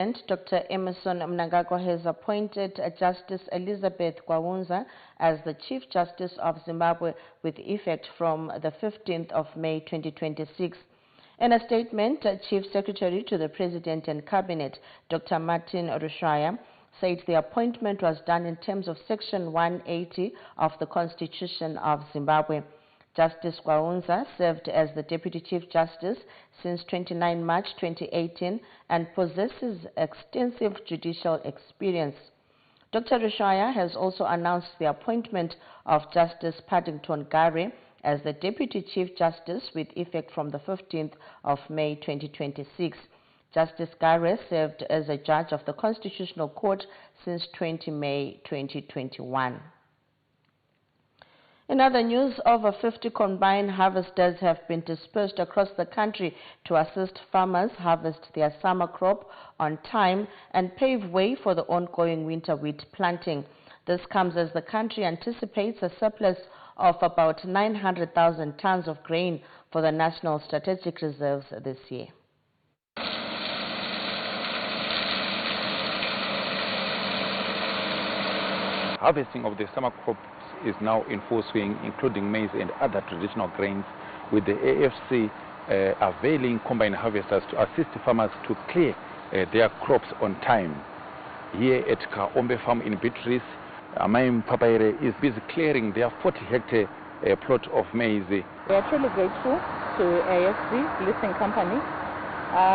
Dr. Emerson Mnangagwa has appointed Justice Elizabeth Gwayi-Shangani as the Chief Justice of Zimbabwe with effect from the 15th of May 2026. In a statement, Chief Secretary to the President and Cabinet, Dr. Martin Rushaya, said the appointment was done in terms of Section 180 of the Constitution of Zimbabwe. Justice Gwayi-Shangani served as the Deputy Chief Justice since 29 March 2018 and possesses extensive judicial experience. Dr. Rushaya has also announced the appointment of Justice Paddington Gare as the Deputy Chief Justice with effect from the 15th of May 2026. Justice Gare served as a judge of the Constitutional Court since 20 May 2021. In other news, over 50 combine harvesters have been dispersed across the country to assist farmers harvest their summer crop on time and pave way for the ongoing winter wheat planting. This comes as the country anticipates a surplus of about 900,000 tons of grain for the National Strategic Reserves this year. Harvesting of the summer crops is now in full swing, including maize and other traditional grains, with the AFC availing combine harvesters to assist farmers to clear their crops on time. Here at Kaombe Farm in Beatrice, Amaim Papaire is busy clearing their 40-hectare plot of maize. We are truly grateful to AFC Leasing Company.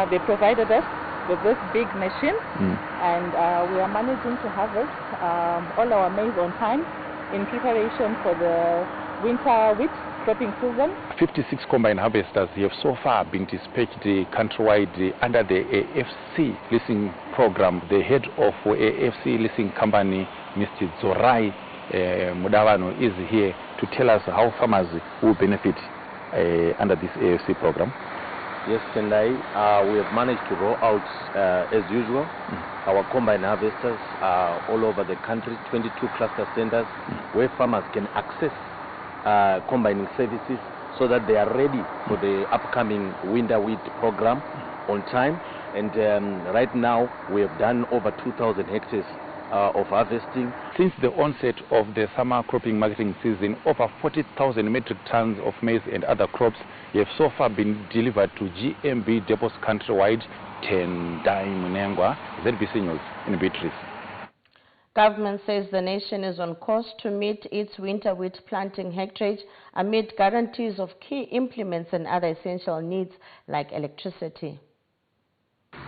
They provided us with this big machine, and we are managing to harvest all our maize on time in preparation for the winter wheat cropping season. 56 combine harvesters have so far been dispatched countrywide under the AFC leasing program. The head of AFC leasing company, Mr. Zorai Mudavano, is here to tell us how farmers will benefit under this AFC program. Yes, Tendai, we have managed to roll out, as usual, our combine harvesters all over the country, 22 cluster centers, where farmers can access combining services so that they are ready for the upcoming winter wheat program on time. And right now, we have done over 2,000 hectares of harvesting. Since the onset of the summer cropping marketing season, over 40,000 metric tons of maize and other crops have so far been delivered to GMB depots countrywide. Tendai Munengwa, ZBC News in Beatrice. Government says the nation is on course to meet its winter wheat planting hectarage amid guarantees of key implements and other essential needs like electricity.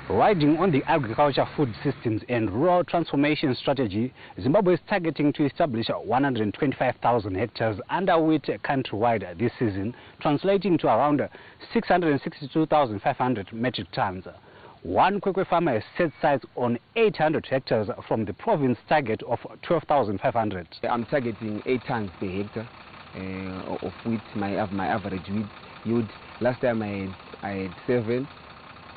Riding on the agriculture, food systems and rural transformation strategy, Zimbabwe is targeting to establish 125,000 hectares under wheat countrywide this season, translating to around 662,500 metric tons. One Kwekwe farmer has set sights on 800 hectares from the province target of 12,500. I'm targeting 8 tons per hectare of wheat, my average wheat yield. Last time I had 7.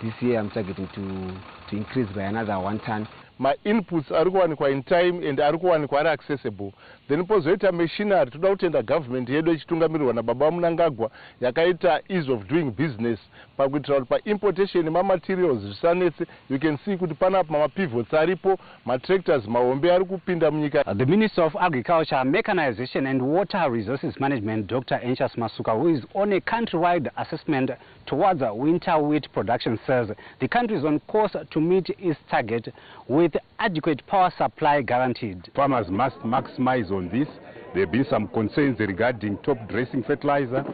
This year I'm targeting to increase by another 1 ton. My inputs are kuwanikwa in time and are kuwanikwa are accessible. Then pozoita machinery toda kutenda government yedu ichitungamirirwa nababa Mnangagwa yakaita ease of doing business pakuitira kuti pa importation ma materials zvisanetse. You can see kuti panapa ma pivots aripo, ma tractors maombe ari kupinda munyika. The Minister of Agriculture, Mechanization and Water Resources Management, Dr. Enchas Masuka, who is on a countrywide assessment towards winter wheat production, says the country is on course to meet its target with adequate power supply guaranteed. Farmers must maximize on this. There have been some concerns regarding top dressing fertilizer.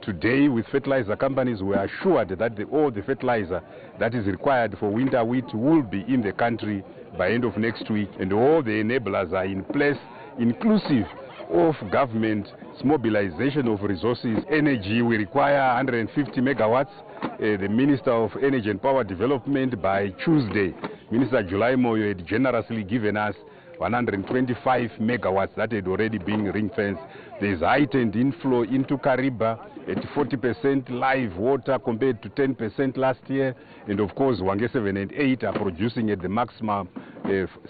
Today, with fertilizer companies, we are assured that all the fertilizer that is required for winter wheat will be in the country by end of next week, and all the enablers are in place, inclusive of government's mobilization of resources. Energy, we require 150 megawatts. The Minister of Energy and Power Development by Tuesday, Minister July Moyo had generously given us 125 megawatts that had already been ring-fenced. There is heightened inflow into Kariba at 40% live water compared to 10% last year. And of course, Wange 7 and 8 are producing at the maximum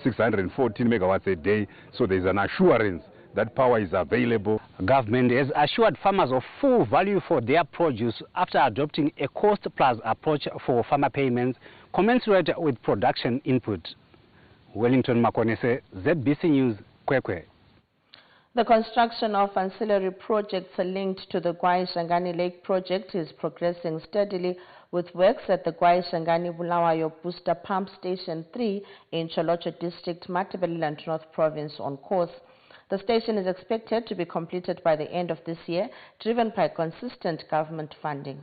614 megawatts a day. So there is an assurance that power is available. Government has assured farmers of full value for their produce after adopting a cost-plus approach for farmer payments, commensurate with production input. Wellington Makonese, ZBC News, Kwekwe. The construction of ancillary projects linked to the Gwayi-Shangani Lake project is progressing steadily, with works at the Gwayi-Shangani Bulawayo Booster Pump Station 3 in Cholocho District, Matabeleland North Province on course. The station is expected to be completed by the end of this year, driven by consistent government funding.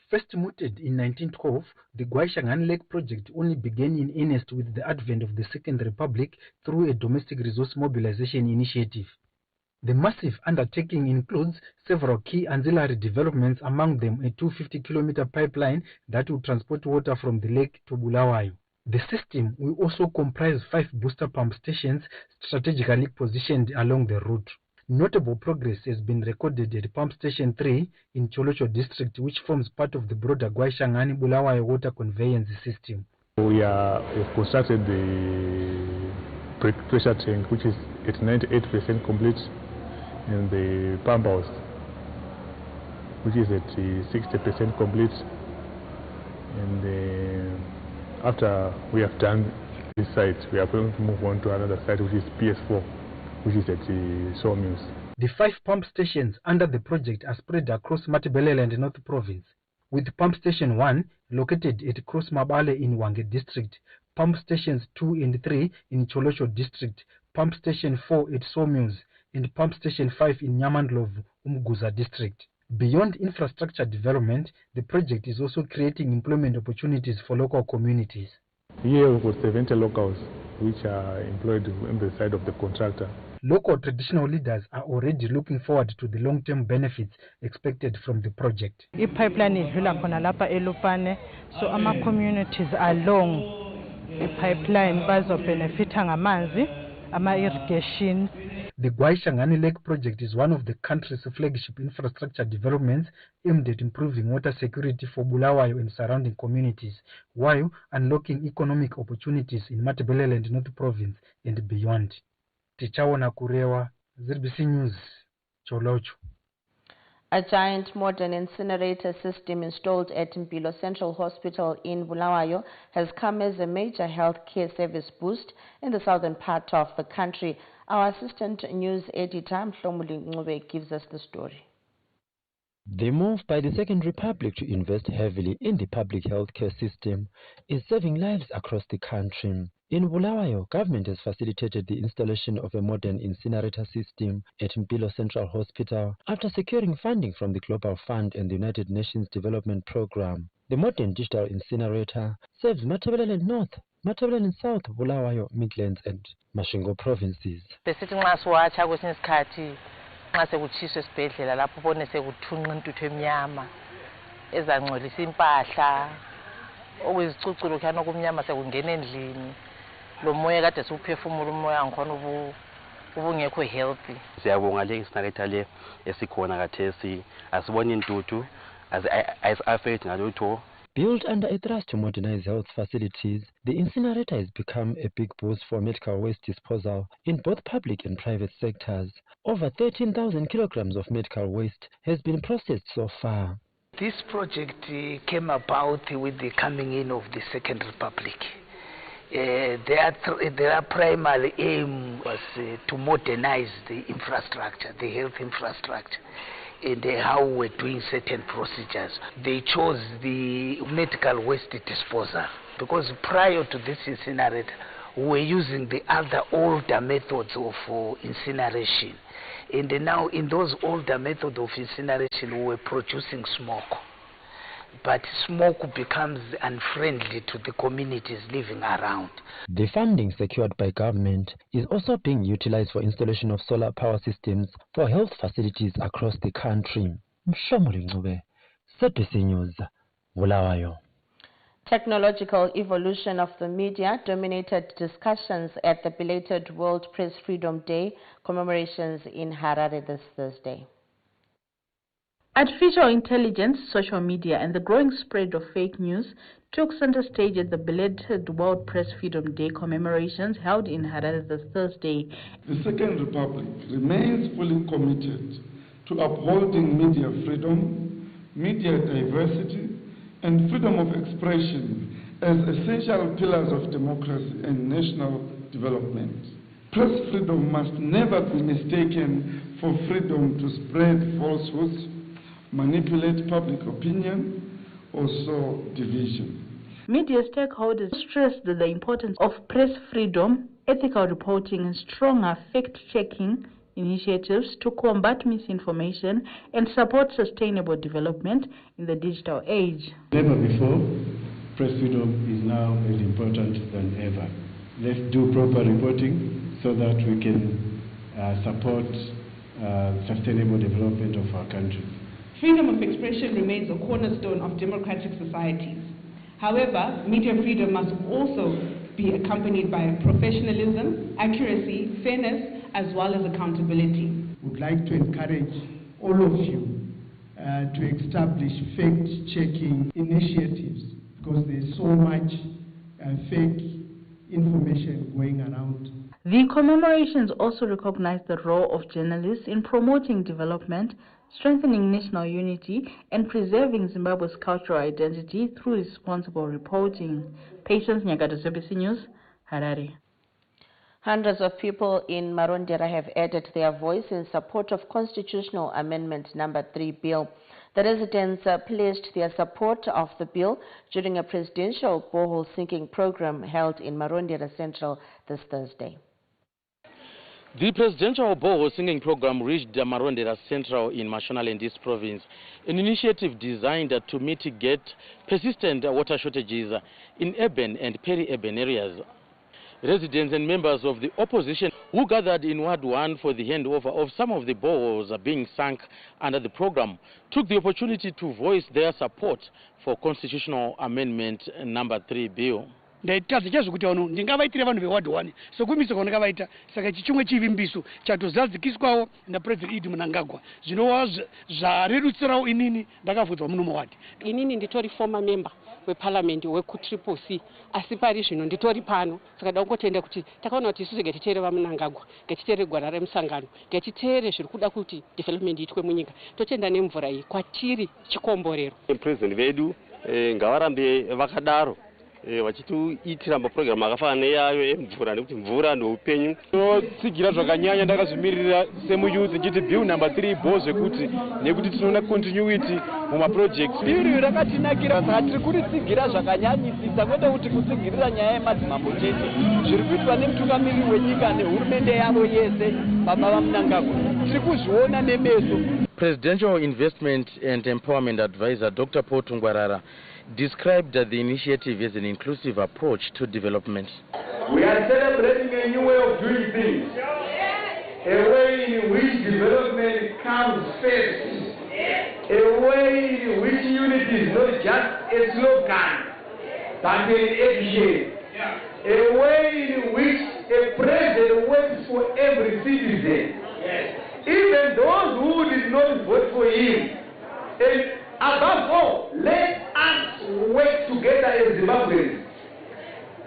First mooted in 1912, the Gwayi-Shangani Lake project only began in earnest with the advent of the Second Republic through a domestic resource mobilization initiative. The massive undertaking includes several key ancillary developments, among them a 250-kilometer pipeline that will transport water from the lake to Bulawayo. The system will also comprise 5 booster pump stations strategically positioned along the route. Notable progress has been recorded at Pump Station 3 in Cholocho District, which forms part of the broader Gwayi-Shangani Bulawayo water conveyance system. We have constructed the pressure tank, which is at 98% complete, and the pump house, which is at 60% complete. And after we have done this site, we are going to move on to another site, which is PS4, which is at the sawmills. The 5 pump stations under the project are spread across Matabeleland North Province, with Pump Station 1 located at Cross Mabale in Wange District, Pump Stations 2 and 3 in Cholocho District, Pump Station 4 at Sawmills, and Pump Station 5 in Nyamandlovu, Umguza District. Beyond infrastructure development, the project is also creating employment opportunities for local communities. Here we've got 70 locals which are employed on the side of the contractor. Local traditional leaders are already looking forward to the long-term benefits expected from the project. The pipeline is elupane, so our communities along the pipeline bazobenefita ngamanzi, ama irrigation. The Gwayi-Shangani Lake project is one of the country's flagship infrastructure developments aimed at improving water security for Bulawayo and surrounding communities, while unlocking economic opportunities in Matabeleland North Province and beyond. Tichawona Kurewa, ZBC News, Cholocho. A giant modern incinerator system installed at Mpilo Central Hospital in Bulawayo has come as a major healthcare service boost in the southern part of the country. Our assistant news editor, Mhlomuli Ncube, gives us the story. The move by the Second Republic to invest heavily in the public healthcare system is saving lives across the country. In Bulawayo, government has facilitated the installation of a modern incinerator system at Mpilo Central Hospital after securing funding from the Global Fund and the United Nations Development Program. The modern digital incinerator serves Matabeleland North, Matabeleland South, Bulawayo, Midlands and Mashingo provinces. Besithi nxa siwatsha kwesinye isikhathi nxa sekutshiswa esibhedlela lapho ubone sekuthunqa intuthu emnyama ezangcolisa impahla okuyizicuculo khana okumnyama sekungena endlini lo moya kade siwuphefumula umoya ngikhona ubungekho healthy. Siyabonga le incinerator le esikhona kathesi asiboni intuthu as-affect ngalutho. Built under a thrust to modernize health facilities, the incinerator has become a big boost for medical waste disposal in both public and private sectors. Over 13,000 kilograms of medical waste has been processed so far. This project came about with the coming in of the Second Republic. Their primary aim was to modernize the infrastructure, the health infrastructure, and how we're doing certain procedures. They chose the medical waste disposal because prior to this incinerator, we were using the other older methods of incineration. And now in those older methods of incineration, we were producing smoke. But smoke becomes unfriendly to the communities living around. The funding secured by government is also being utilized for installation of solar power systems for health facilities across the country. Mhlomuli Ncube, ZBC News, Bulawayo. Technological evolution of the media dominated discussions at the belated World Press Freedom Day commemorations in Harare this Thursday. Artificial intelligence, social media, and the growing spread of fake news took center stage at the belated World Press Freedom Day commemorations held in Harare this Thursday. The Second Republic remains fully committed to upholding media freedom, media diversity, and freedom of expression as essential pillars of democracy and national development. Press freedom must never be mistaken for freedom to spread falsehoods, manipulate public opinion, or sow division. Media stakeholders stressed the importance of press freedom, ethical reporting, and stronger fact-checking initiatives to combat misinformation and support sustainable development in the digital age. Never before, press freedom is now as important than ever. Let's do proper reporting so that we can support sustainable development of our country. Freedom of expression remains a cornerstone of democratic societies. However, media freedom must also be accompanied by professionalism, accuracy, fairness, as well as accountability. Would like to encourage all of you to establish fact-checking initiatives because there's so much fake information going around. The commemorations also recognize the role of journalists in promoting development, strengthening national unity, and preserving Zimbabwe's cultural identity through responsible reporting. Patience Nyagato, ZBC News, Harare. Hundreds of people in Marondera have added their voice in support of Constitutional Amendment Number 3 bill. The residents pledged their support of the bill during a presidential borehole sinking program held in Marondera Central this Thursday. The presidential borehole sinking program reached Marondera Central in Mashonaland East Province, an initiative designed to mitigate persistent water shortages in urban and peri-urban areas. Residents and members of the opposition who gathered in Ward 1 for the handover of some of the boreholes being sunk under the program took the opportunity to voice their support for Constitutional Amendment Number 3 bill. ndaitaza chazokuti vano ndingavaitira vanhu veward 1 sokumisa kwaandakavaita saka ichi chimwe chivimbiso chatozadzikiswawo napresident Idi Mnangagwa zvinova zvarerutsirawo inini ndakabvunzwa muno muwadi. Inini nditori former member weparliament wekutriple C asi pari zvino nditori pano saka ndangotenda kuti takaona kuti isusu ngatitere vaMnangagwa ngatitere gwara remusangano ngatitere zviri kuda kuti development iitwe munyika totenda nemvura iyi kwatiri chikomborero. President vedu ngavarambe vakadaro vachitiitira maprogramu akafanana neyayo emvura nekuti mvura ndoupenyu. Totsigira zvakanyanya ndakazvimirira semuyuth nchiti bill number 3 bho zvekuti nekuti tinoona continuity mumaprojects. Bill rakatinakira saka tiri kuritsigira zvakanyanyisisa kwete kuti kutsigirira nyaya yemadzimambo chete zviri kuitwa nemutungamiriri wenyika nehurumende yavo yese baba vaMnangagwa tiri kuzviona nemeso. Presidential Investment and Empowerment Advisor Dr. Paul Tungwarara described the initiative as an inclusive approach to development. We are celebrating a new way of doing things, a way in which development comes first, a way in which unity is not just a slogan, but an action, a way in which a president works for every citizen, even those who did not vote for him. And above all, let us work together as Zimbabweans.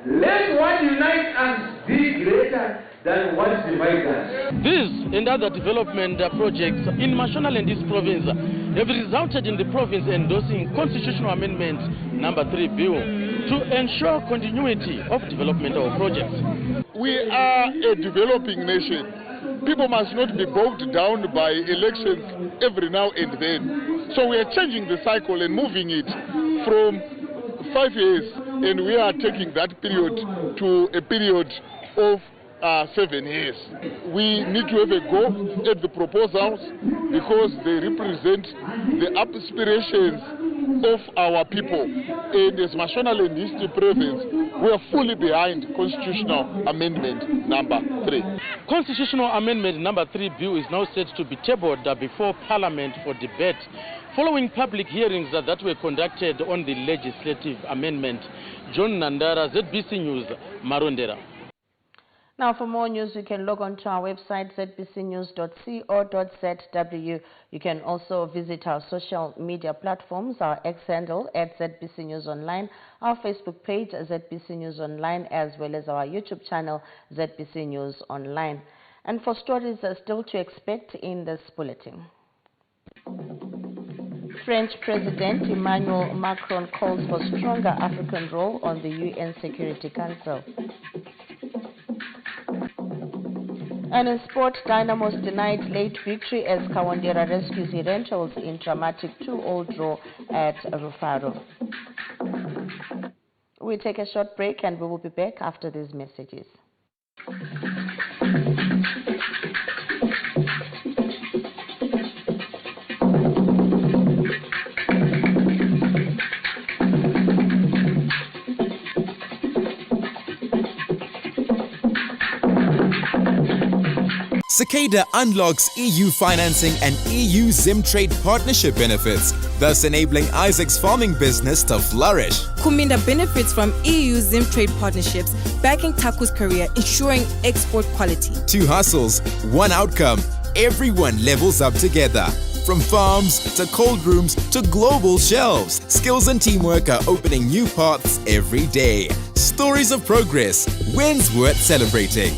Let what unites us be greater than what divides us. These and other development projects in Mashonaland East Province have resulted in the province endorsing Constitutional Amendment Number 3 bill to ensure continuity of developmental projects. We are a developing nation. People must not be bogged down by elections every now and then. So we are changing the cycle and moving it from 5 years, and we are taking that period to a period of 7 years. We need to have a go at the proposals because they represent the aspirations of our people. And as Mashonaland East Province, we are fully behind Constitutional Amendment Number 3. Constitutional Amendment Number 3 bill is now set to be tabled before Parliament for debate, following public hearings that were conducted on the legislative amendment. John Nandara, ZBC News, Marondera. Now, for more news, you can log on to our website, zbcnews.co.zw. You can also visit our social media platforms, our X handle at ZBC News Online, our Facebook page, ZBC News Online, as well as our YouTube channel, ZBC News Online. And for stories still to expect in this bulletin. French President Emmanuel Macron calls for stronger African role on the UN Security Council. And in sport, Dynamos denied late victory as Kawandera rescues Rentals in dramatic 2-all draw at Rufaro. We'll take a short break and we will be back after these messages. Cicada unlocks EU financing and EU ZimTrade partnership benefits, thus enabling Isaac's farming business to flourish. Kuminda benefits from EU ZimTrade partnerships, backing Taku's career, ensuring export quality. 2 hustles, 1 outcome. Everyone levels up together. From farms to cold rooms to global shelves, skills and teamwork are opening new paths every day. Stories of progress, wins worth celebrating.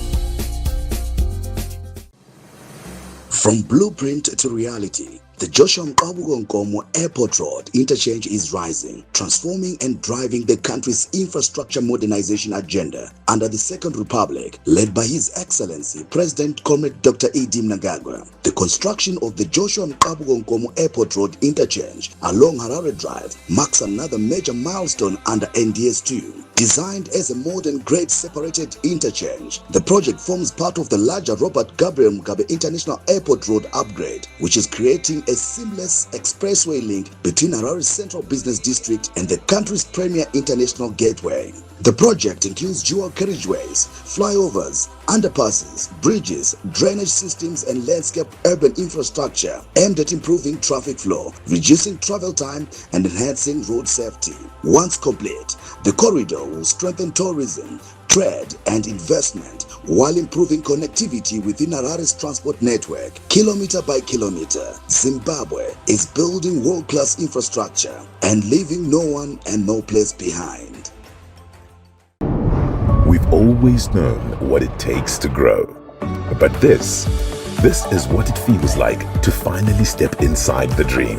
From blueprint to reality, the Joshua Nkomo Airport Road interchange is rising, transforming and driving the country's infrastructure modernization agenda under the Second Republic, led by His Excellency President Comrade Dr. E.D. Mnangagwa. The construction of the Joshua Nkomo Airport Road interchange along Harare Drive marks another major milestone under NDS2. Designed as a modern grade separated interchange, the project forms part of the larger Robert Gabriel Mugabe International Airport Road upgrade, which is creating a seamless expressway link between Harare Central Business District and the country's premier international gateway. The project includes dual carriageways, flyovers, underpasses, bridges, drainage systems and landscape urban infrastructure aimed at improving traffic flow, reducing travel time and enhancing road safety. Once complete, the corridor will strengthen tourism, trade and investment while improving connectivity within Harare's transport network. Kilometer by kilometer, Zimbabwe is building world-class infrastructure and leaving no one and no place behind. We've always known what it takes to grow. But this is what it feels like to finally step inside the dream.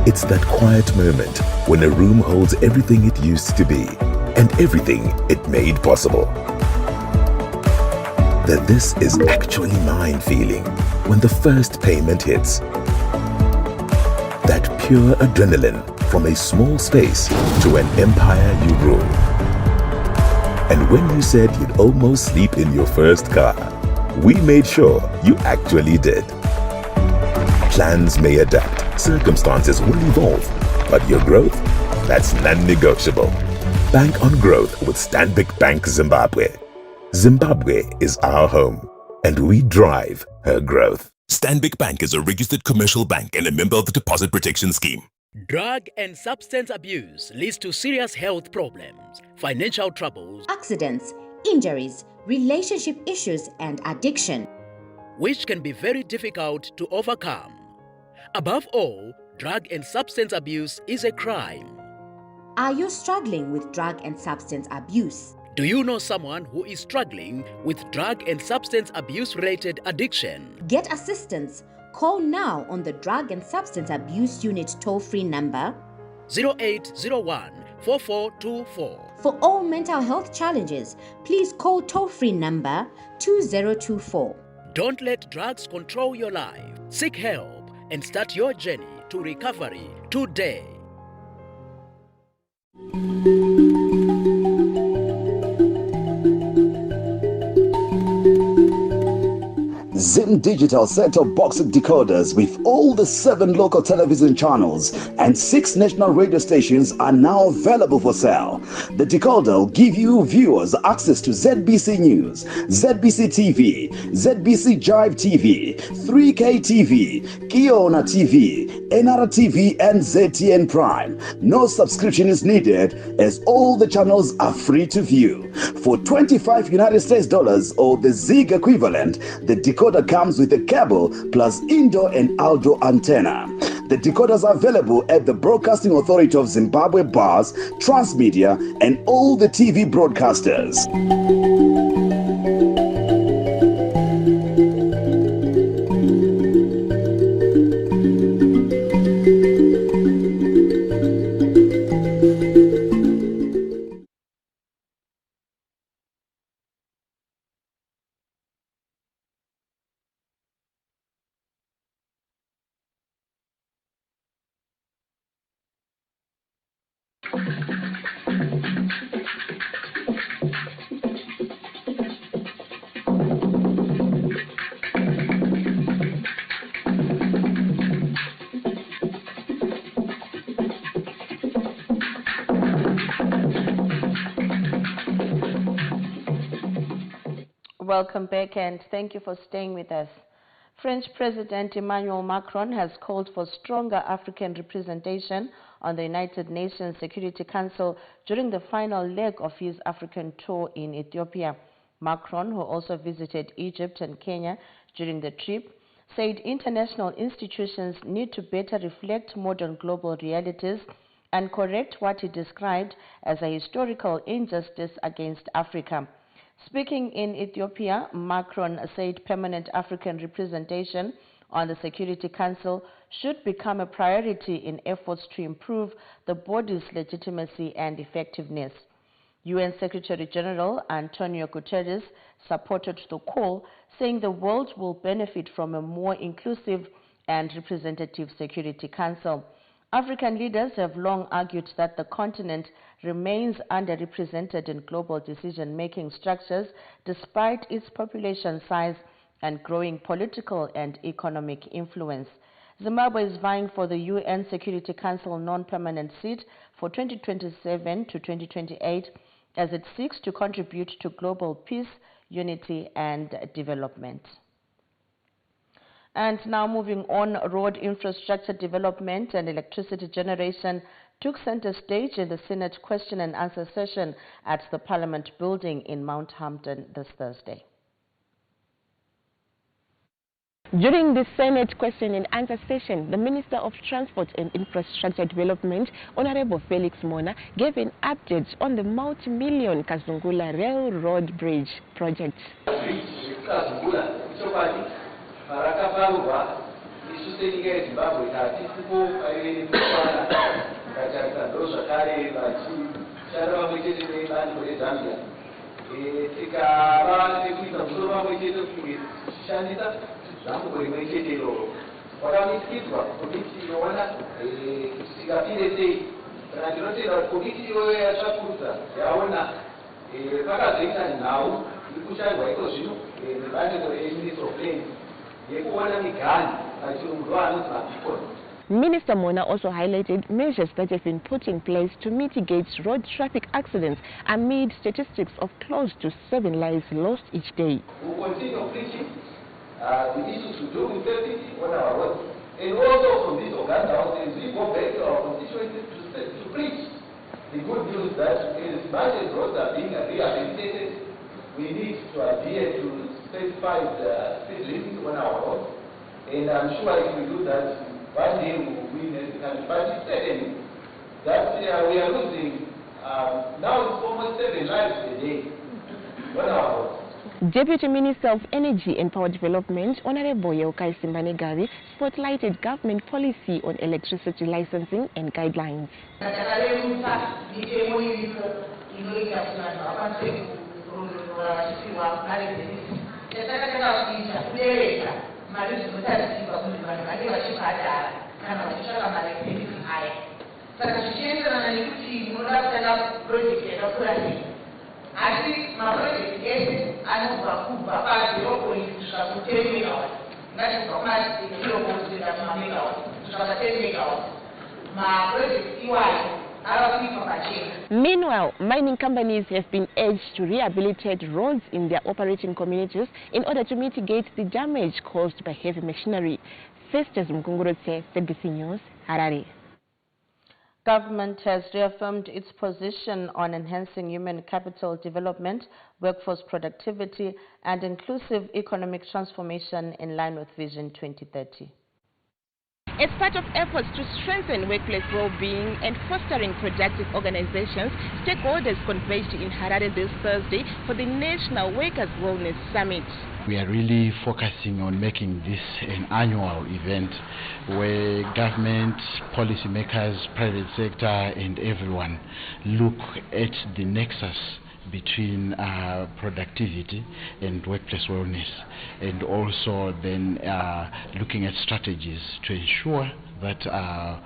It's that quiet moment when a room holds everything it used to be and everything it made possible. That this is actually mine feeling when the first payment hits. That pure adrenaline from a small space to an empire you rule. And when you said you'd almost sleep in your first car, we made sure you actually did. Plans may adapt, circumstances will evolve, but your growth, that's non-negotiable. Bank on growth with Stanbic Bank Zimbabwe. Zimbabwe is our home, and we drive her growth. Stanbic Bank is a registered commercial bank and a member of the Deposit Protection Scheme. Drug and substance abuse leads to serious health problems, financial troubles, accidents, injuries, relationship issues, and addiction, which can be very difficult to overcome. Above all, drug and substance abuse is a crime. Are you struggling with drug and substance abuse? Do you know someone who is struggling with drug and substance abuse-related addiction? Get assistance. Call now on the Drug and Substance Abuse Unit toll-free number 0801 4424. For all mental health challenges, please call toll-free number 2024. Don't let drugs control your life. Seek help and start your journey to recovery today. ZimDigital set-top box decoders with all the 7 local television channels and 6 national radio stations are now available for sale. The decoder will give you viewers access to ZBC News, ZBC TV, ZBC Jive TV, 3K TV, Kiona TV, NR TV and ZTN Prime. No subscription is needed as all the channels are free to view. For $25 United States or the Zig equivalent, the decoder comes with a cable plus indoor and outdoor antenna. The decoders are available at the Broadcasting Authority of Zimbabwe bars, Transmedia, and all the TV broadcasters. Welcome back and thank you for staying with us. French President Emmanuel Macron has called for stronger African representation on the United Nations Security Council during the final leg of his African tour in Ethiopia. Macron, who also visited Egypt and Kenya during the trip, said international institutions need to better reflect modern global realities and correct what he described as a historical injustice against Africa. Speaking in Ethiopia, Macron said permanent African representation on the Security Council should become a priority in efforts to improve the body's legitimacy and effectiveness. UN Secretary General Antonio Guterres supported the call, saying the world will benefit from a more inclusive and representative Security Council. African leaders have long argued that the continent remains underrepresented in global decision-making structures despite its population size and growing political and economic influence. Zimbabwe is vying for the UN Security Council non-permanent seat for 2027 to 2028 as it seeks to contribute to global peace, unity and development. And now moving on, road infrastructure development and electricity generation took center stage in the Senate question and answer session at the Parliament building in Mount Hampton this Thursday. During the Senate question and answer session, the Minister of Transport and Infrastructure Development, Honorable Felix Mona, gave an update on the multi-million Kazungula Railroad Bridge project. Minister Mona also highlighted measures that have been put in place to mitigate road traffic accidents amid statistics of close to 7 lives lost each day. We will continue preaching the issues to do with safety on our roads. And also from this Uganda houses, we go back to our constituencies to preach the good news that as much as roads are being rehabilitated, we need to adhere to specified speed limits on our roads. And I'm sure if we do that, one day we will win as a country. But it's certain that we are losing, now it's almost 7 lives a day on our roads. Deputy Minister of Energy and Power Development, Honorable Gwayi-Shangani, spotlighted government policy on electricity licensing and guidelines. Meanwhile, mining companies have been urged to rehabilitate roads in their operating communities in order to mitigate the damage caused by heavy machinery. Festus Mkungurutse, CBC News, Harare. Government has reaffirmed its position on enhancing human capital development, workforce productivity, and inclusive economic transformation in line with Vision 2030. As part of efforts to strengthen workplace well-being and fostering productive organizations, stakeholders converged in Harare this Thursday for the National Workers' Wellness Summit. We are really focusing on making this an annual event where government, policymakers, private sector and everyone look at the nexus between productivity and workplace wellness, and also then looking at strategies to ensure that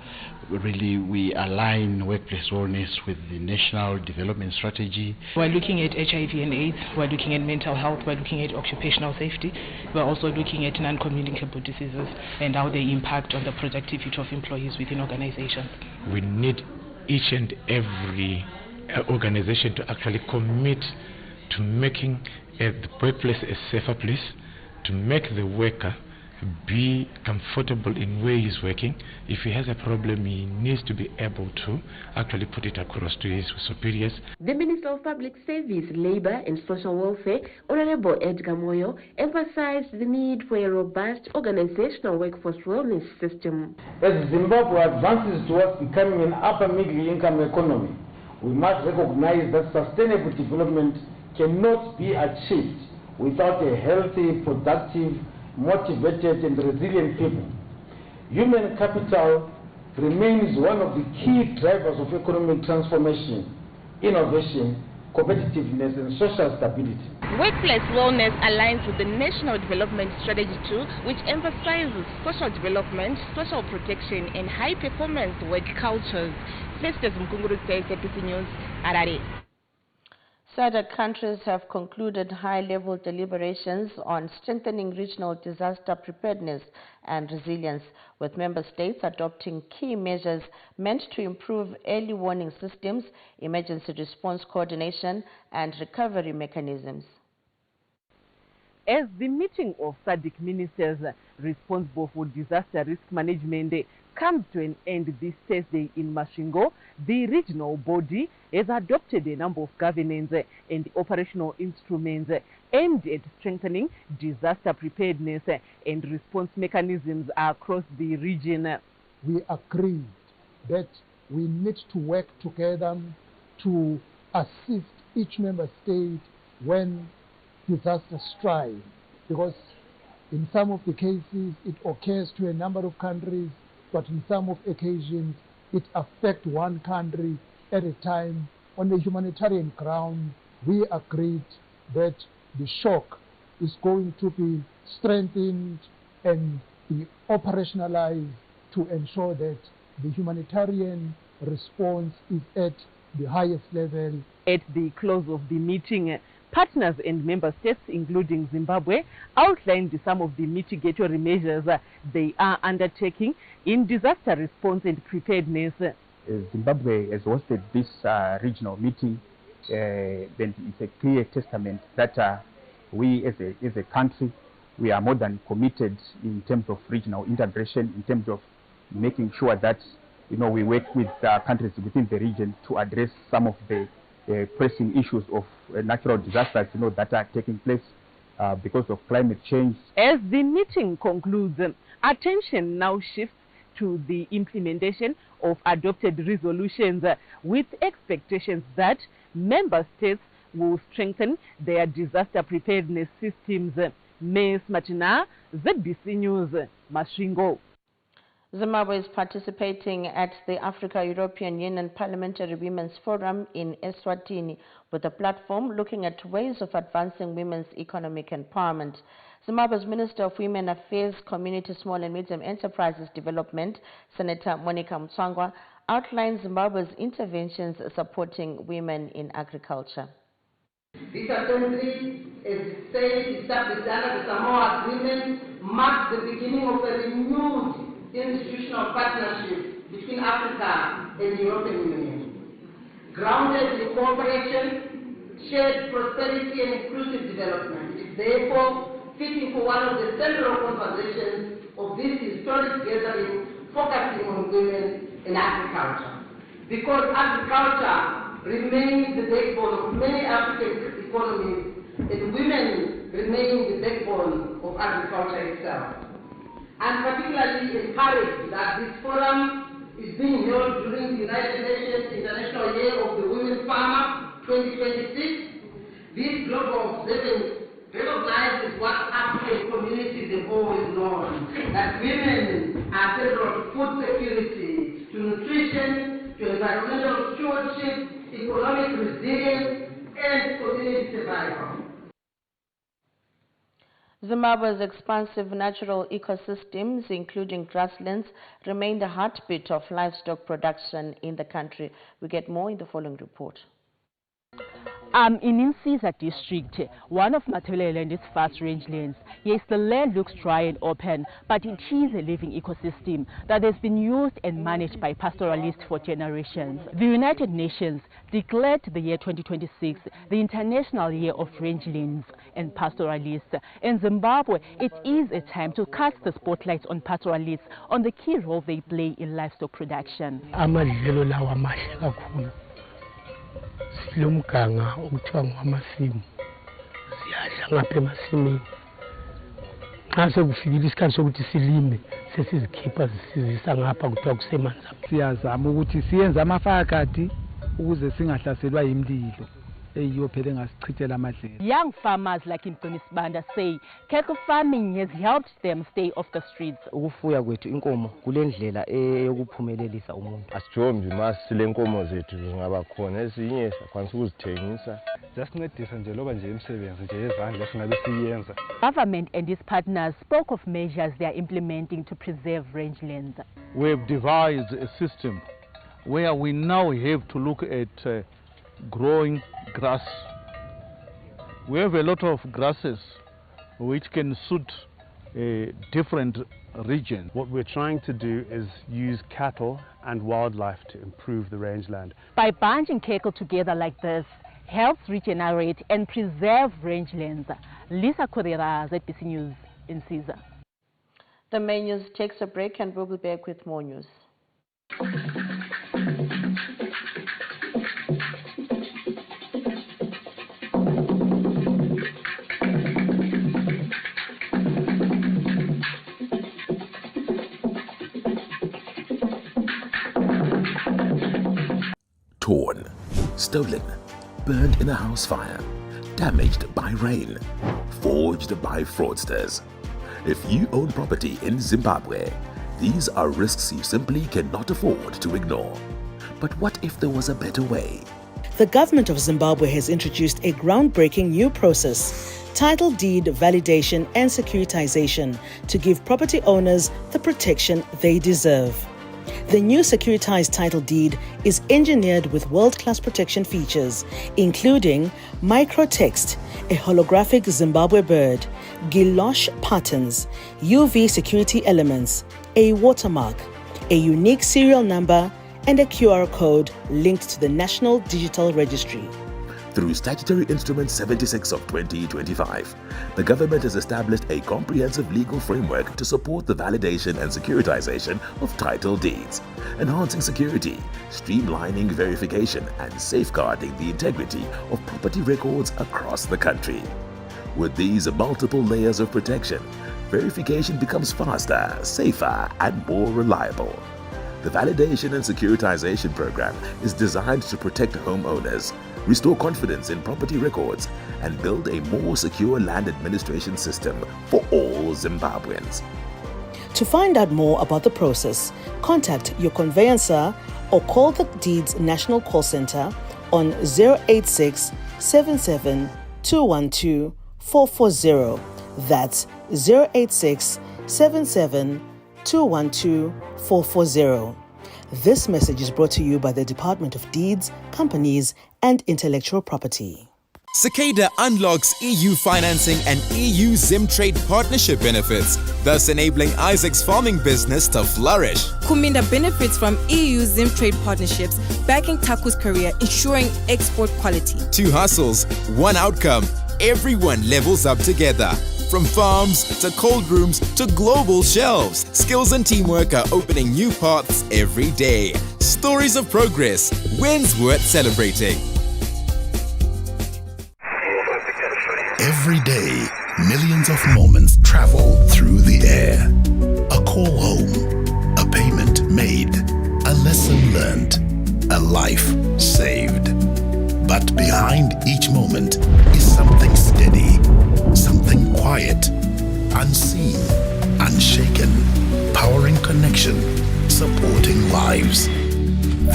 really we align workplace wellness with the national development strategy. We're looking at HIV and AIDS, we're looking at mental health, we're looking at occupational safety, we're also looking at non-communicable diseases and how they impact on the productivity of employees within organizations. We need each and every organization to actually commit to making the workplace a safer place, to make the worker be comfortable in where he's working. If he has a problem, he needs to be able to actually put it across to his superiors. The Minister of Public Service, Labour and Social Welfare, Honorable Edgar Moyo, emphasized the need for a robust organizational workforce wellness system. As Zimbabwe advances towards becoming an upper middle income economy, we must recognize that sustainable development cannot be achieved without a healthy, productive, motivated and resilient people. Human capital remains one of the key drivers of economic transformation, innovation, competitiveness and social stability. Workplace wellness aligns with the National Development Strategy 2, which emphasizes social development, social protection and high-performance work cultures. Festus Mkunguru, KCPC News, Harare. SADC countries have concluded high-level deliberations on strengthening regional disaster preparedness and resilience, with member states adopting key measures meant to improve early warning systems, emergency response coordination, and recovery mechanisms. As the meeting of SADC ministers responsible for disaster risk management comes to an end this Thursday in Masvingo, the regional body has adopted a number of governance and operational instruments aimed at strengthening disaster preparedness and response mechanisms across the region. We agreed that we need to work together to assist each member state when disaster strikes, because in some of the cases it occurs to a number of countries, but in some of occasions it affects one country at a time. On the humanitarian ground, we agreed that the shock is going to be strengthened and be operationalized to ensure that the humanitarian response is at the highest level. At the close of the meeting, partners and member states, including Zimbabwe, outlined some of the mitigatory measures they are undertaking in disaster response and preparedness. Zimbabwe has hosted this regional meeting, then it's a clear testament that we as a country, we are more than committed in terms of regional integration, in terms of making sure that we work with countries within the region to address some of the pressing issues of natural disasters that are taking place because of climate change. As the meeting concludes, attention now shifts to the implementation of adopted resolutions with expectations that member states will strengthen their disaster preparedness systems. Ms. Matina, ZBC News, Masvingo. Zimbabwe is participating at the Africa-European Union Parliamentary Women's Forum in Eswatini with a platform looking at ways of advancing women's economic empowerment. Zimbabwe's Minister of Women Affairs, Community, Small and Medium Enterprises Development, Senator Monica Mutsvangwa, outlined Zimbabwe's interventions supporting women in agriculture. This assembly, as said, established under the Samoa Agreement, marks the beginning of a renewed institutional partnership between Africa and the European Union, grounded in cooperation, shared prosperity and inclusive development. It is therefore fitting for one of the central conversations of this historic gathering focusing on women in agriculture. Because agriculture remains the backbone of many African economies, and women remain the backbone of agriculture itself. I'm particularly encouraged that this forum is being held during the United Nations International Year of the Women Farmer 2026. This global observance recognizes what African communities have always known, that women are central to food security, to nutrition, to environmental stewardship, economic resilience, and community survival. Zimbabwe's expansive natural ecosystems, including grasslands, remain the heartbeat of livestock production in the country. We get more in the following report. I'm in Insiza district, one of Matebeleland's vast rangelands. Yes, the land looks dry and open, but it is a living ecosystem that has been used and managed by pastoralists for generations. The United Nations declared the year 2026 the International Year of Rangelands and Pastoralists. In Zimbabwe, it is a time to cast the spotlight on pastoralists on the key role they play in livestock production. Silomganga okuthiwa ngwamasimu siyadla ngapha emasimini xa sekufikile isikhathi sokuthi silime sesizikhipha zisizisa ngapha kuthiwa kusemanzi. Siyazama ukuthi siyenze amafakadi ukuze singahlaselwa yimlilo eyiyo phela engasichithela amadlelo. Young farmers like Mgqinisibanda say cattle farming has helped them stay off the streets. Ukufuya kwethu inkomo kule ndlela eyokuphumelelisa umuntu. Asijombi masile inkomo zethu zingaba khona ezinye sakwanisa ukuzithengisa. Jasincedisa nje loba nje imisebenzi nje yezandla esingabe siyenza. Government and its partners spoke of measures they are implementing to preserve rangelands. We have devised a system where we now have to look at growing grass. We have a lot of grasses which can suit different regions. What we're trying to do is use cattle and wildlife to improve the rangeland. By bunching cattle together like this, helps regenerate and preserve rangelands. Lisa Correa, ZBC News in Caesar. The main news takes a break and we'll be back with more news. Torn, stolen, burned in a house fire, damaged by rain, forged by fraudsters. If you own property in Zimbabwe, these are risks you simply cannot afford to ignore. But what if there was a better way? The government of Zimbabwe has introduced a groundbreaking new process, title deed validation and securitization, to give property owners the protection they deserve. The new securitized title deed is engineered with world-class protection features, including microtext, a holographic Zimbabwe bird, gouache patterns, UV security elements, a watermark, a unique serial number, and a QR code linked to the National Digital Registry. Through Statutory Instrument 76 of 2025, the government has established a comprehensive legal framework to support the validation and securitization of title deeds, enhancing security, streamlining verification, and safeguarding the integrity of property records across the country. With these multiple layers of protection, verification becomes faster, safer, and more reliable. The validation and securitization program is designed to protect homeowners, restore confidence in property records, and build a more secure land administration system for all Zimbabweans. To find out more about the process, contact your conveyancer or call the Deeds National Call Center on 086 77 212 440. That's 086 77 212 440. This message is brought to you by the Department of Deeds, Companies and Intellectual Property. Cicada unlocks EU financing and EU ZimTrade partnership benefits, thus enabling Isaac's farming business to flourish. Kuminda benefits from EU ZimTrade partnerships, backing Taku's career, ensuring export quality. Two hustles, one outcome. Everyone levels up together. From farms to cold rooms to global shelves, skills and teamwork are opening new paths every day. Stories of progress, wins worth celebrating. Every day, millions of moments travel through the air. A connection, supporting lives.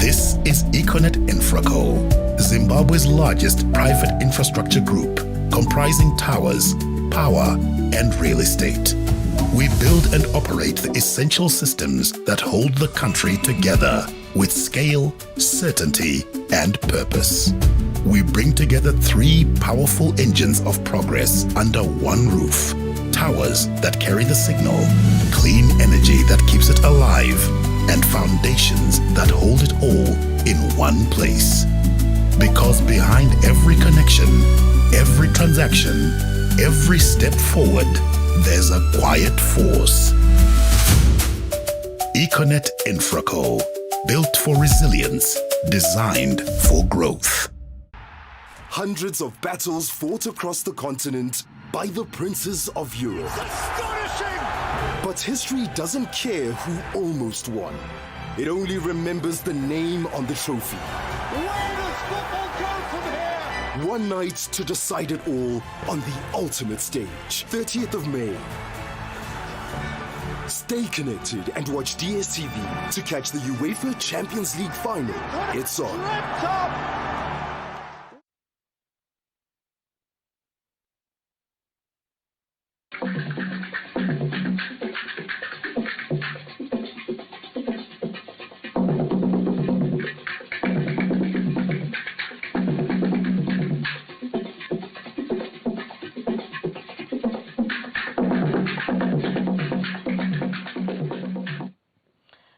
This is Econet Infraco, Zimbabwe's largest private infrastructure group, comprising towers, power, and real estate. We build and operate the essential systems that hold the country together with scale, certainty, and purpose. We bring together three powerful engines of progress under one roof. Towers that carry the signal, clean energy that keeps it alive, and foundations that hold it all in one place. Because behind every connection, every transaction, every step forward, there's a quiet force. Econet Infraco, built for resilience, designed for growth. Hundreds of battles fought across the continent by the princes of Europe. Astonishing! But history doesn't care who almost won. It only remembers the name on the trophy. Where does football go from here? One night to decide it all on the ultimate stage, 30th of May. Stay connected and watch DSTV to catch the UEFA Champions League final. It's on.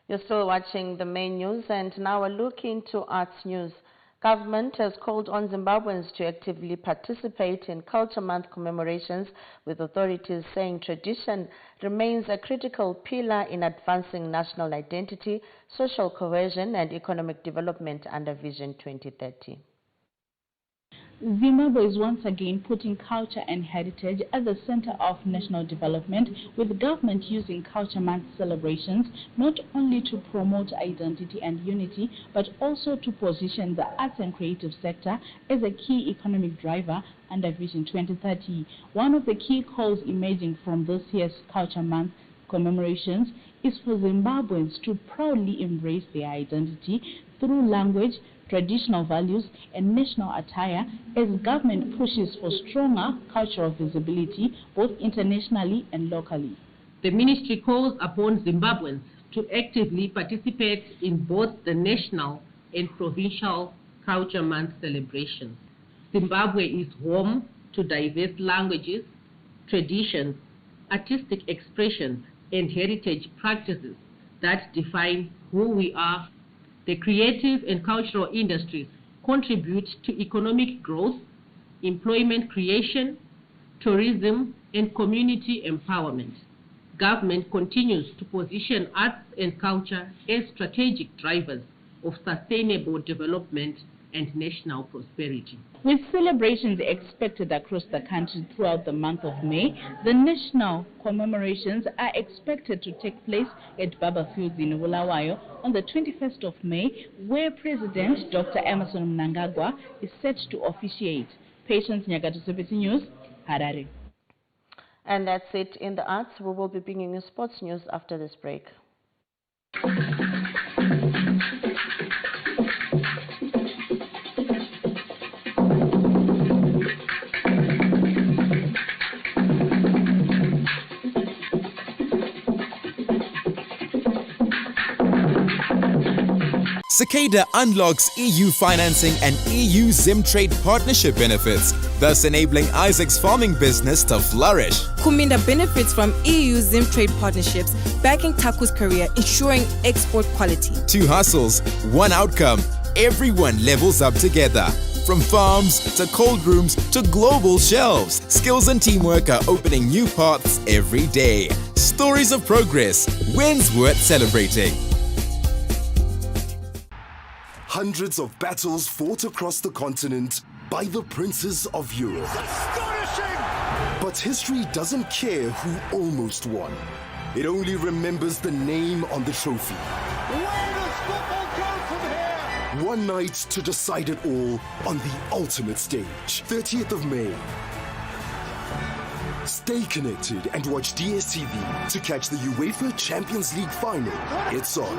You're still watching the main news, and now a look into arts news. Government has called on Zimbabweans to actively participate in Culture Month commemorations, with authorities saying tradition remains a critical pillar in advancing national identity, social cohesion, and economic development under Vision 2030. Zimbabwe is once again putting culture and heritage at the center of national development, with government using Culture Month celebrations not only to promote identity and unity, but also to position the arts and creative sector as a key economic driver under Vision 2030. One of the key calls emerging from this year's Culture Month commemorations is for Zimbabweans to proudly embrace their identity through language, traditional values, and national attire, as government pushes for stronger cultural visibility both internationally and locally. The ministry calls upon Zimbabweans to actively participate in both the national and provincial Culture Month celebrations. Zimbabwe is home to diverse languages, traditions, artistic expressions, and heritage practices that define who we are. The creative and cultural industries contribute to economic growth, employment creation, tourism, and community empowerment. Government continues to position arts and culture as strategic drivers of sustainable development and national prosperity. With celebrations expected across the country throughout the month of May, the national commemorations are expected to take place at Baba Fields in Bulawayo on the 21st of May, where President Dr. Emmerson Mnangagwa is set to officiate. Patience Nyagato, CBC News, Harare. And that's it in the arts. We will be bringing you sports news after this break. Cicada unlocks EU financing and EU ZimTrade partnership benefits, thus enabling Isaac's farming business to flourish. Kuminda benefits from EU ZimTrade partnerships, backing Taku's career, ensuring export quality. Two hustles, one outcome. Everyone levels up together. From farms to cold rooms to global shelves, skills and teamwork are opening new paths every day. Stories of progress, wins worth celebrating. Hundreds of battles fought across the continent by the princes of Europe. Astonishing! But history doesn't care who almost won. It only remembers the name on the trophy. Where does football go from here? One night to decide it all on the ultimate stage, 30th of May. Stay connected and watch DSTV to catch the UEFA Champions League final. It's on.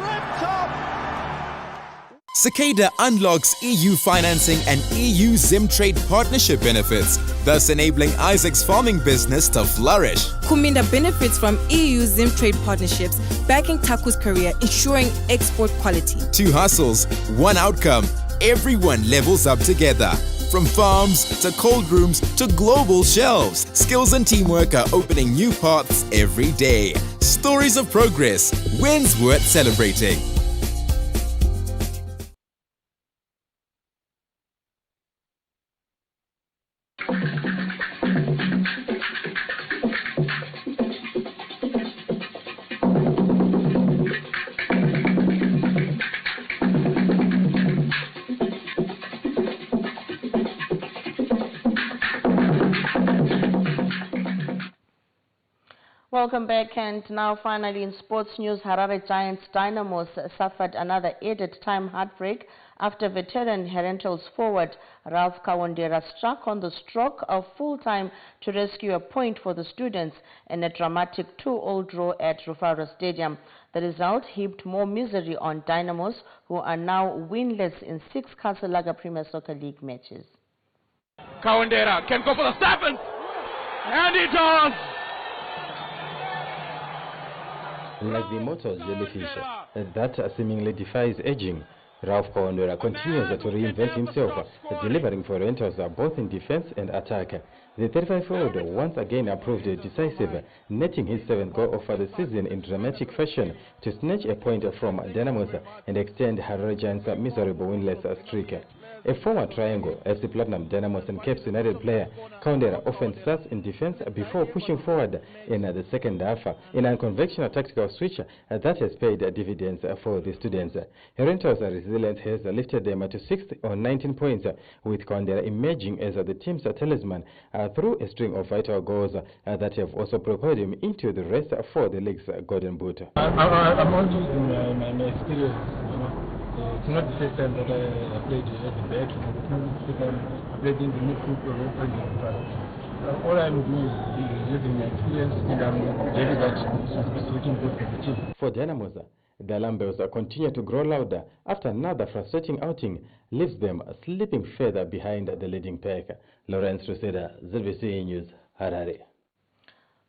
Cicada unlocks EU financing and EU ZimTrade partnership benefits, thus enabling Isaac's farming business to flourish. Kuminda benefits from EU ZimTrade partnerships, backing Taku's career, ensuring export quality. 2 hustles, 1 outcome. Everyone levels up together. From farms to cold rooms to global shelves, skills and teamwork are opening new paths every day. Stories of progress, wins worth celebrating. Welcome back, and now finally in sports news, Harare Giants Dynamos suffered another added time heartbreak after veteran Herentals forward Ralph Kawondera struck on the stroke of full time to rescue a point for the students in a dramatic 2-all draw at Rufaro Stadium. The result heaped more misery on Dynamos, who are now winless in 6 Casalaga Premier Soccer League matches. Kawondera can go for the 7th, and he does! Like the immortal jellyfish that seemingly defies aging, Ralph Kawondera continues to reinvent himself, delivering for Rentals both in defense and attack. The 35-year-old once again proved decisive, netting his 7th goal of the season in dramatic fashion to snatch a point from Dynamos and extend Harare Giants' miserable winless streak. A former triangle as the Platinum Dynamos and Cape United player, Kawondera often starts in defense before pushing forward in the second half, in an unconventional tactical switch that has paid dividends for the students. Rentals' resilience has lifted them to 6th on 19 points, with Kawondera emerging as the team's talisman through a string of vital goals that have also propelled him into the race for the league's Golden Boot. I'm also using my experience, you know. It's not the first time that I played at the back. I played in the midfield or in the front. All I'm doing is using my experience, and I'm ready that it's looking good for the team. For Dynamos, the alarm bells continue to grow louder after another frustrating outing leaves them slipping further behind the leading pack. Lawrence Ruseda, ZBC News, Harare.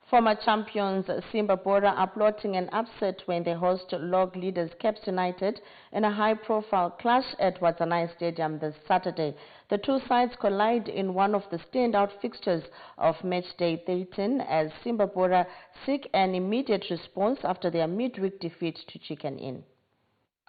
Former champions Simba Bora are plotting an upset when they host log leaders Cape United in a high-profile clash at Wadzanai Stadium this Saturday. The two sides collide in one of the standout fixtures of match day 13 as Simba Bora seek an immediate response after their midweek defeat to Chicken Inn.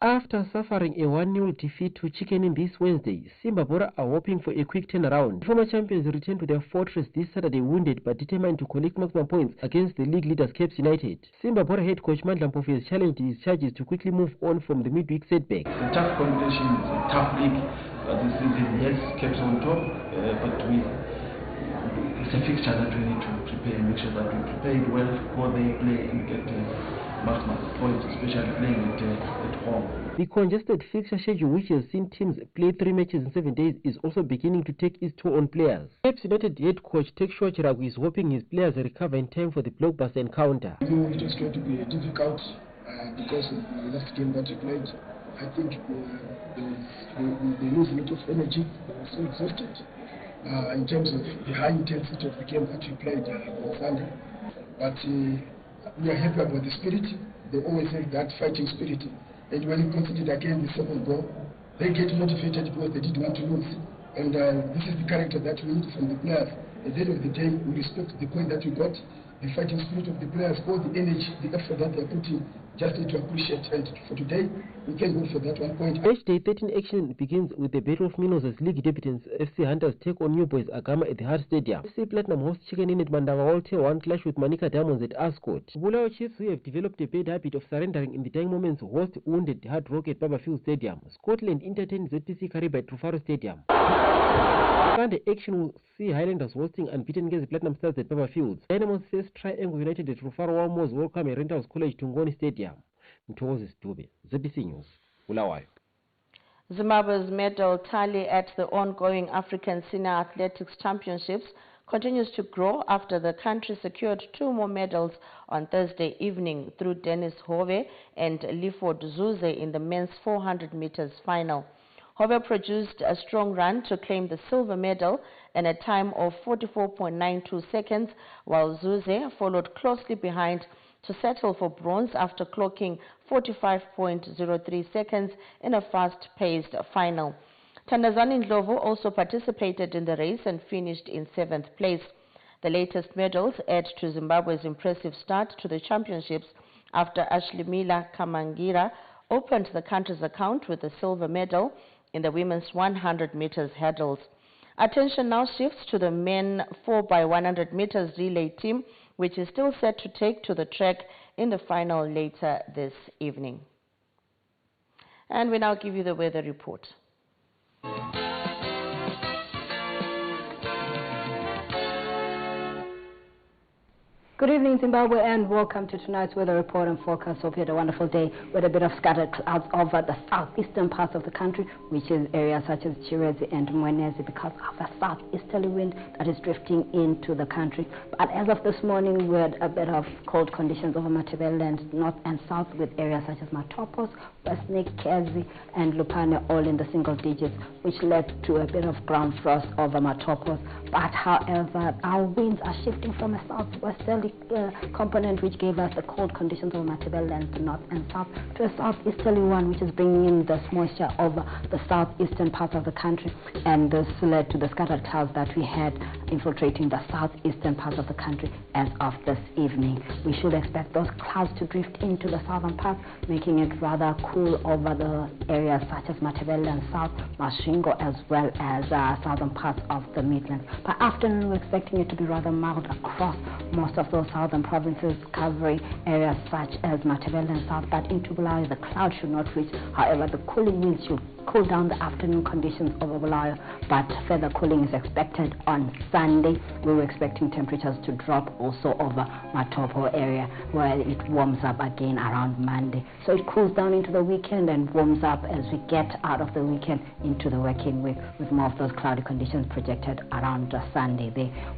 After suffering a 1-0 defeat to Chicken Inn this Wednesday, Simba Bora are hoping for a quick turnaround. Former champions return to their fortress this Saturday wounded but determined to collect maximum points against the league leaders Cape United. Simba Bora head coach Mandla Mpofu has challenged his charges to quickly move on from the midweek setback. It's a tough competition, it's a tough league this season. Yes, Cape's on top, but it's a fixture that we need to prepare and make sure that we prepare it well, go there, play and get maximum points, especially playing at home. The congested fixture schedule, which has seen teams play 3 matches in 7 days, is also beginning to take its toll on players. Cape United head coach Tekshua Chiragu is hoping his players recover in time for the blockbuster encounter. I know it was going to be difficult because of the last game that we played. I think they lose a lot of energy. They were so exhausted in terms of the high intensity of the game that we played on Sunday. But we are happy about the spirit. They always have that fighting spirit. And when you conceded again the 7th goal, they get motivated because they didn't want to lose. And this is the character that we need from the players. At the end of the day, we respect the point that we got, the fighting spirit of the players, all the energy, the effort that they're putting, just need to appreciate. And for today, we can go for that 1 point. Match day 13 action begins with the Battle of Minos as league debutants FC Hunters take on New Boys Agama at the Hart Stadium. FC Platinum hosts Chicken Inn at Mandawa Walter 1 clash with Manika Diamonds at Ascot. Bulawayo Chiefs, who have developed a bad habit of surrendering in the dying moments, host wounded Hard Rock at Babafield Stadium. Scotland entertains ZTC Kariba at Rufaro Stadium. Sunday action will see Highlanders hosting unbeaten against the Platinum Stars at Babafield. Dynamos face Triangle United at Rufaro Wamos welcome a Rentals College to Ngoni Stadium. Mthokozi Dube, ZBC News, Bulawayo. Zimbabwe's medal tally at the ongoing African Senior Athletics Championships continues to grow after the country secured 2 more medals on Thursday evening through Dennis Hove and Lifford Zuze in the men's 400 meters final. Hove produced a strong run to claim the silver medal in a time of 44.92 seconds, while Zuze followed closely behind to settle for bronze after clocking 45.03 seconds in a fast-paced final. Thandazani Ndlovu also participated in the race and finished in 7th place. The latest medals add to Zimbabwe's impressive start to the championships after Ashlimila Kamangira opened the country's account with a silver medal in the women's 100 meters hurdles. Attention now shifts to the men 4x100 meters relay team, which is still set to take to the track in the final later this evening. And we now give you the weather report. Good evening, Zimbabwe, and welcome to tonight's weather report and forecast. Hope you had a wonderful day with a bit of scattered clouds over the southeastern parts of the country, which is areas such as Chirezi and Mwenezi, because of a southeasterly wind that is drifting into the country. But as of this morning, we had a bit of cold conditions over Matabeleland, north and south, with areas such as Matopos, Westnik, Kezi, and Lupane all in the single digits, which led to a bit of ground frost over Matopos. But however, our winds are shifting from a southwesterly component, which gave us the cold conditions over Matabeleland, the north and south, to a southeasterly one, which is bringing in this moisture over the southeastern parts of the country, and this led to the scattered clouds that we had infiltrating the southeastern parts of the country as of this evening. We should expect those clouds to drift into the southern parts, making it rather cool over the areas such as Matabeleland South, Masvingo, as well as southern parts of the Midlands. By afternoon, we're expecting it to be rather mild across most of those southern provinces, covering areas such as Matabeleland South, but into Bulawayo the clouds should not reach. However, the cooling winds should cool down the afternoon conditions over Bulawayo, but further cooling is expected on Sunday. We were expecting temperatures to drop also over Matopo area, where it warms up again around Monday. So it cools down into the weekend and warms up as we get out of the weekend into the working week, with more of those cloudy conditions projected around Sunday.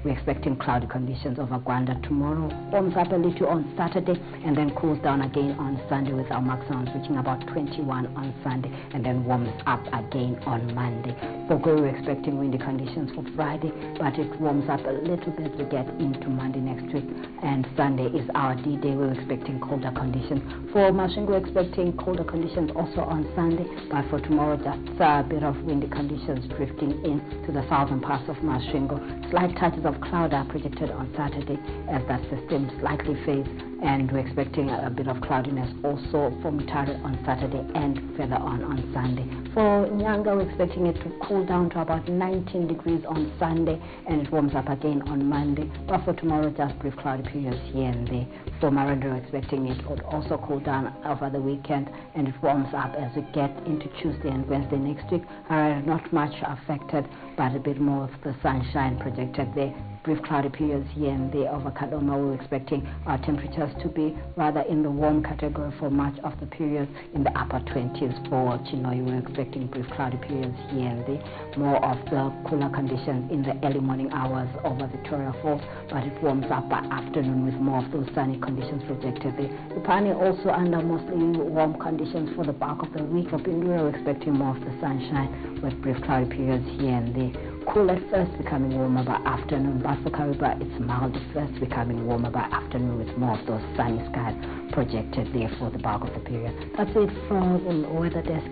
We're expecting cloudy conditions over Gwanda tomorrow, warms up a little on Saturday, and then cools down again on Sunday, with our maximums reaching about 21 on Sunday, and then warms up again on Monday. Boko, we're expecting windy conditions for Friday, but it warms up a little bit as we get into Monday next week, and Sunday is our D-Day. We're expecting colder conditions. For Masvingo, we're expecting colder conditions also on Sunday, but for tomorrow, just a bit of windy conditions drifting in to the southern parts of Masvingo. Slight touches of cloud are projected on Saturday as that system slightly fades, and we're expecting a bit of cloudiness also for Mutare on Saturday and further on Sunday. For Nyanga, we're expecting it to cool down to about 19 degrees on Sunday, and it warms up again on Monday. But for tomorrow, just brief cloudy periods here and there. For Maranda, we're expecting it would also cool down over the weekend, and it warms up as we get into Tuesday and Wednesday next week. Not much affected, but a bit more of the sunshine projected there. Brief cloudy periods here and there over Kadoma. We're expecting our temperatures to be rather in the warm category for much of the period, in the upper 20s. For Chinoi, we're expecting brief cloudy periods here and there. More of the cooler conditions in the early morning hours over Victoria Falls, but it warms up by afternoon with more of those sunny conditions projected there. Lupane also under mostly warm conditions for the bulk of the week. For Pindura, we're expecting more of the sunshine with brief cloudy periods here and there. Cool at first, becoming warmer by afternoon, but for Kariba, it's mild at first, becoming warmer by afternoon with more of those sunny skies projected there for the bulk of the period. That's it from the weather desk.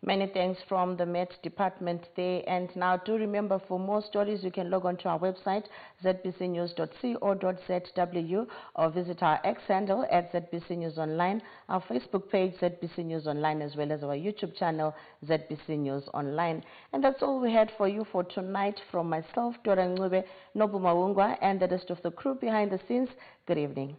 Many thanks from the Met Department there. And now do remember, for more stories, you can log on to our website, zbcnews.co.zw, or visit our X handle at ZBC News Online, our Facebook page, ZBC News Online, as well as our YouTube channel, ZBC News Online. And that's all we had for you for tonight. From myself, Dora Ngube, Nobu Mawungwa, and the rest of the crew behind the scenes, good evening.